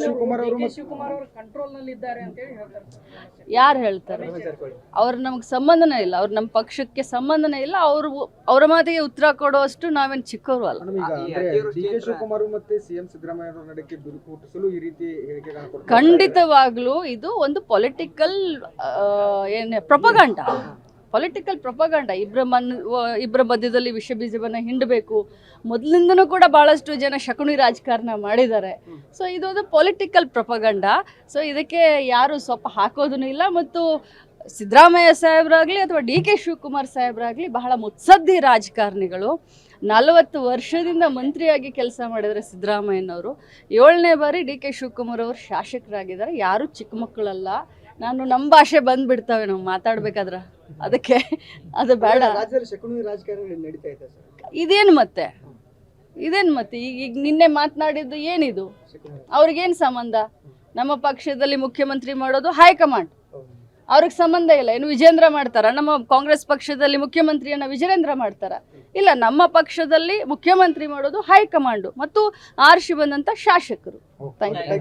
ಶಿವಕುಮಾರ್ ಅವರು ಕಂಟ್ರೋಲ್ ನಲ್ಲಿ ಇದ್ದಾರೆ ಅಂತ ಹೇಳಿ ಹೇಳ್ತಾರೆ. ಯಾರು ಹೇಳ್ತಾರೆ? ಅವ್ರು ನಮಗೆ ಸಂಬಂಧನೇ ಇಲ್ಲ, ಅವ್ರು ನಮ್ಮ ಪಕ್ಷಕ್ಕೆ ಸಂಬಂಧನೇ ಇಲ್ಲ. ಅವರ ಮಾತಿಗೆ ಉತ್ತರ ಕೊಡುವಷ್ಟು ನಾವೇನು ಚಿಕ್ಕವರು ಅಲ್ಲ. ಶಿವಕುಮಾರ್ ಮತ್ತೆ ಸಿಎಂ ಸಿದ್ದರಾಮಯ್ಯ ಅವರ ನಡುವೆ ಬಿರುಕು ಹುಟ್ಟಿಸಲು ಈ ರೀತಿ ಹೇಳಿಕೆಗಳನ್ನು ಕೊಡ್ತಾರೆ. ಖಂಡಿತವಾಗ್ಲೂ ಇದು ಒಂದು ಪೊಲಿಟಿಕಲ್ ಪ್ರೊಪಗಾಂಡ, ಪೊಲಿಟಿಕಲ್ ಪ್ರೊಪಗಾಂಡ. ಇಬ್ಬರ ಮಧ್ಯದಲ್ಲಿ ವಿಷ ಬೀಜವನ್ನು ಹಿಂಡಬೇಕು. ಮೊದಲಿಂದನೂ ಕೂಡ ಭಾಳಷ್ಟು ಜನ ಶಕುನಿ ರಾಜಕಾರಣ ಮಾಡಿದ್ದಾರೆ. ಸೊ ಇದೊಂದು ಪೊಲಿಟಿಕಲ್ ಪ್ರೊಪಗಾಂಡ. ಸೊ ಇದಕ್ಕೆ ಯಾರು ಸ್ವಲ್ಪ ಹಾಕೋದೂ ಇಲ್ಲ. ಮತ್ತು ಸಿದ್ದರಾಮಯ್ಯ ಸಾಹೇಬ್ರಾಗಲಿ ಅಥವಾ ಡಿ.ಕೆ. ಶಿವಕುಮಾರ್ ಸಾಹೇಬ್ರಾಗಲಿ ಬಹಳ ಮುತ್ಸದ್ದಿ ರಾಜಕಾರಣಿಗಳು. 40 ವರ್ಷದಿಂದ ಮಂತ್ರಿಯಾಗಿ ಕೆಲಸ ಮಾಡಿದರೆ ಸಿದ್ದರಾಮಯ್ಯನವರು. 7ನೇ ಬಾರಿ ಡಿ.ಕೆ. ಶಿವಕುಮಾರ್ ಅವರು ಶಾಸಕರಾಗಿದ್ದಾರೆ. ಯಾರು ಚಿಕ್ಕ ಮಕ್ಕಳಲ್ಲ. ನಮ್ಮ ಭಾಷೆ ಬಂದ್ಬಿಡ್ತವೆ ನಾವು ಮಾತಾಡ್ಬೇಕಾದ್ರೆ, ಅದಕ್ಕೆ ಅದು ಬೇಡ. ಇದೇನು ಮತ್ತೆ ಈಗ ನಿನ್ನೆ ಮಾತನಾಡಿದ್ದು ಏನಿದು? ಅವ್ರಿಗೇನು ಸಂಬಂಧ? ನಮ್ಮ ಪಕ್ಷದಲ್ಲಿ ಮುಖ್ಯಮಂತ್ರಿ ಮಾಡೋದು ಹೈಕಮಾಂಡ್, ಅವ್ರಿಗೆ ಸಂಬಂಧ ಇಲ್ಲ. ಏನು ವಿಜೇಂದ್ರ ಮಾಡ್ತಾರ? ನಮ್ಮ ಕಾಂಗ್ರೆಸ್ ಪಕ್ಷದಲ್ಲಿ ಮುಖ್ಯಮಂತ್ರಿಯನ್ನ ವಿಜೇಂದ್ರ ಮಾಡ್ತಾರ? ಇಲ್ಲ, ನಮ್ಮ ಪಕ್ಷದಲ್ಲಿ ಮುಖ್ಯಮಂತ್ರಿ ಮಾಡೋದು ಹೈಕಮಾಂಡು ಮತ್ತು ಆರಿಸಿ ಬಂದಂತ ಶಾಸಕರು. Thank you.